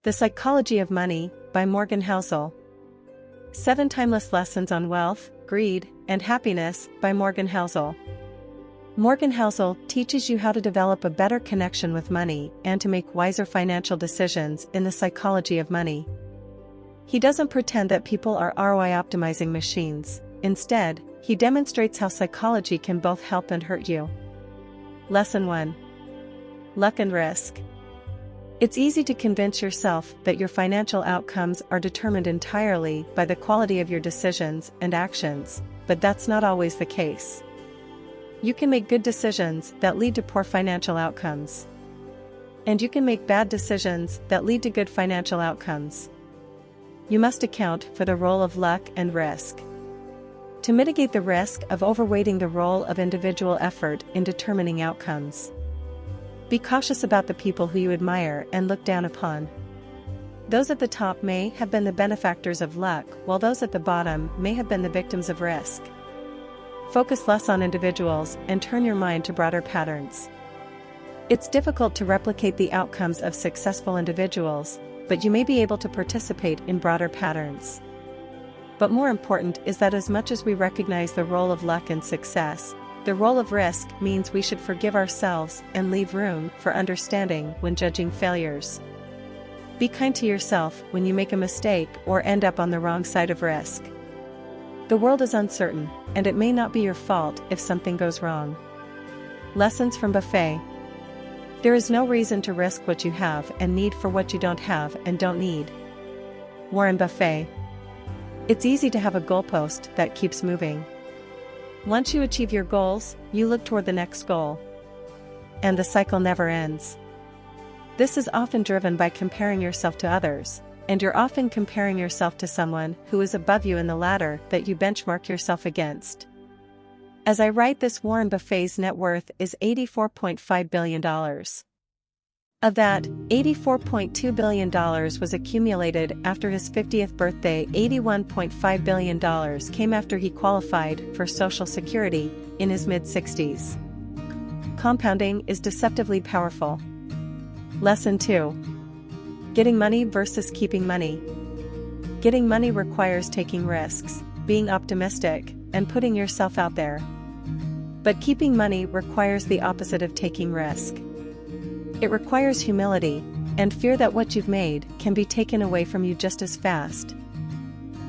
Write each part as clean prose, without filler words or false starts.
The Psychology of Money, by Housel. 7 Timeless Lessons on Wealth, Greed, and Happiness, by Housel. Housel teaches you how to develop a better connection with money and to make wiser financial decisions in the psychology of money. He doesn't pretend that people are ROI-optimizing machines. Instead, he demonstrates how psychology can both help and hurt you. Lesson 1. Luck and Risk. It's easy to convince yourself that your financial outcomes are determined entirely by the quality of your decisions and actions, but that's not always the case. You can make good decisions that lead to poor financial outcomes. And you can make bad decisions that lead to good financial outcomes. You must account for the role of luck and risk. To mitigate the risk of overweighting the role of individual effort in determining outcomes. Be cautious about the people who you admire and look down upon. Those at the top may have been the benefactors of luck, while those at the bottom may have been the victims of risk. Focus less on individuals and turn your mind to broader patterns. It's difficult to replicate the outcomes of successful individuals, but you may be able to participate in broader patterns. But more important is that as much as we recognize the role of luck and success, the role of risk means we should forgive ourselves and leave room for understanding when judging failures. Be kind to yourself when you make a mistake or end up on the wrong side of risk. The world is uncertain, and it may not be your fault if something goes wrong. Lessons from Buffet. There is no reason to risk what you have and need for what you don't have and don't need. Warren Buffett. It's easy to have a goalpost that keeps moving. Once you achieve your goals, you look toward the next goal. And the cycle never ends. This is often driven by comparing yourself to others, and you're often comparing yourself to someone who is above you in the ladder that you benchmark yourself against. As I write this, Warren Buffett's net worth is $84.5 billion. Of that, $84.2 billion was accumulated after his 50th birthday. $81.5 billion came after he qualified for Social Security in his mid-60s. Compounding is deceptively powerful. Lesson 2. Getting money versus keeping money. Getting money requires taking risks, being optimistic, and putting yourself out there. But keeping money requires the opposite of taking risk. It requires humility, and fear that what you've made can be taken away from you just as fast.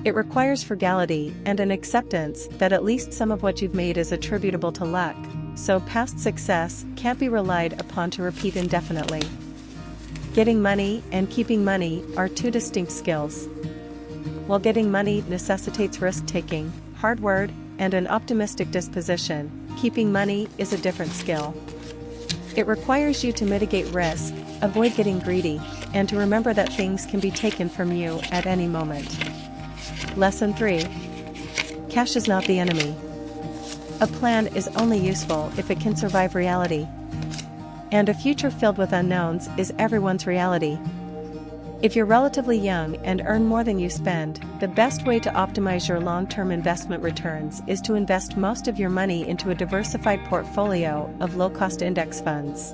It requires frugality and an acceptance that at least some of what you've made is attributable to luck, so past success can't be relied upon to repeat indefinitely. Getting money and keeping money are two distinct skills. While getting money necessitates risk-taking, hard work, and an optimistic disposition, keeping money is a different skill. It requires you to mitigate risk, avoid getting greedy, and to remember that things can be taken from you at any moment. Lesson 3. Cash is not the enemy. A plan is only useful if it can survive reality. And a future filled with unknowns is everyone's reality. If you're relatively young and earn more than you spend, the best way to optimize your long-term investment returns is to invest most of your money into a diversified portfolio of low-cost index funds.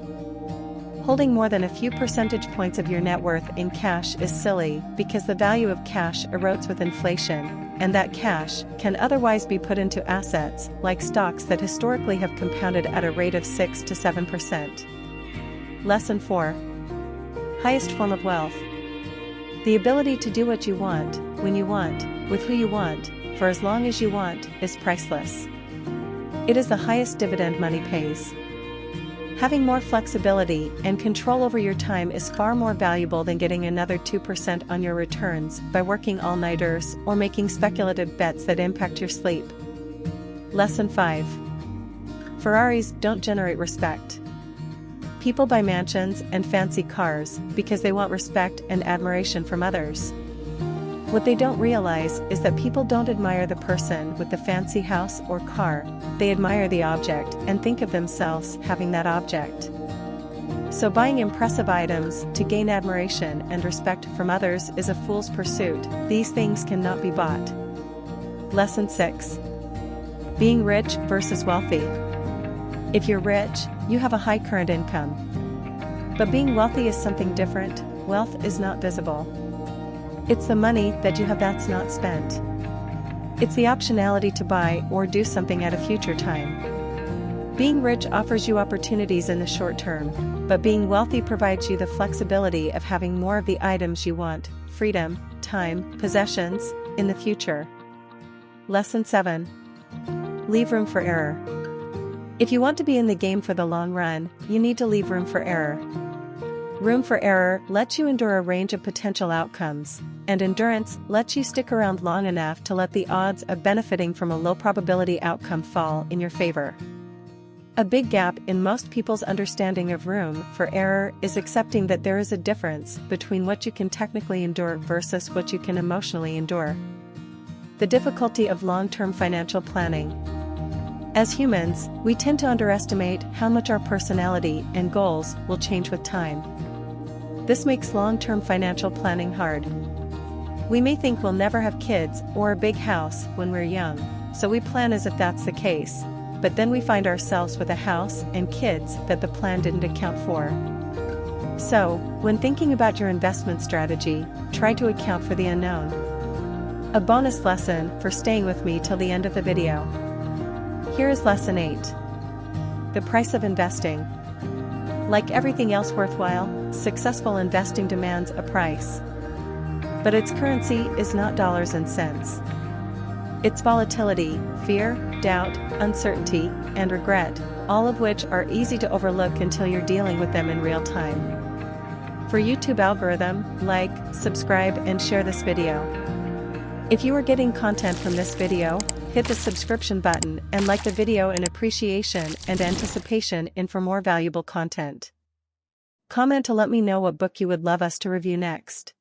Holding more than a few percentage points of your net worth in cash is silly because the value of cash erodes with inflation, and that cash can otherwise be put into assets like stocks that historically have compounded at a rate of 6 to 7%. Lesson 4. Highest form of wealth. The ability to do what you want, when you want, with who you want, for as long as you want, is priceless. It is the highest dividend money pays. Having more flexibility and control over your time is far more valuable than getting another 2% on your returns by working all-nighters or making speculative bets that impact your sleep. Lesson 5. Ferraris don't generate respect. People buy mansions and fancy cars because they want respect and admiration from others. What they don't realize is that people don't admire the person with the fancy house or car, they admire the object and think of themselves having that object. So buying impressive items to gain admiration and respect from others is a fool's pursuit. These things cannot be bought. Lesson 6. Being rich versus wealthy. If you're rich, you have a high current income. But being wealthy is something different. wealth is not visible. It's the money that you have that's not spent. It's the optionality to buy or do something at a future time. Being rich offers you opportunities in the short term, but being wealthy provides you the flexibility of having more of the items you want, freedom, time, possessions, in the future. Lesson 7. Leave room for error. If you want to be in the game for the long run, you need to leave room for error. Room for error lets you endure a range of potential outcomes, and endurance lets you stick around long enough to let the odds of benefiting from a low probability outcome fall in your favor. A big gap in most people's understanding of room for error is accepting that there is a difference between what you can technically endure versus what you can emotionally endure. The difficulty of long-term financial planning. As humans, we tend to underestimate how much our personality and goals will change with time. This makes long-term financial planning hard. We may think we'll never have kids or a big house when we're young, so we plan as if that's the case. But then we find ourselves with a house and kids that the plan didn't account for. So, when thinking about your investment strategy, try to account for the unknown. A bonus lesson for staying with me till the end of the video. Here is Lesson 8. The price of investing. Like everything else worthwhile, successful investing demands a price. But its currency is not dollars and cents. It's volatility, fear, doubt, uncertainty, and regret, all of which are easy to overlook until you're dealing with them in real time. For YouTube algorithm, like, subscribe and share this video. If you are getting content from this video, hit the subscription button and like the video in appreciation and anticipation for more valuable content. Comment to let me know what book you would love us to review next.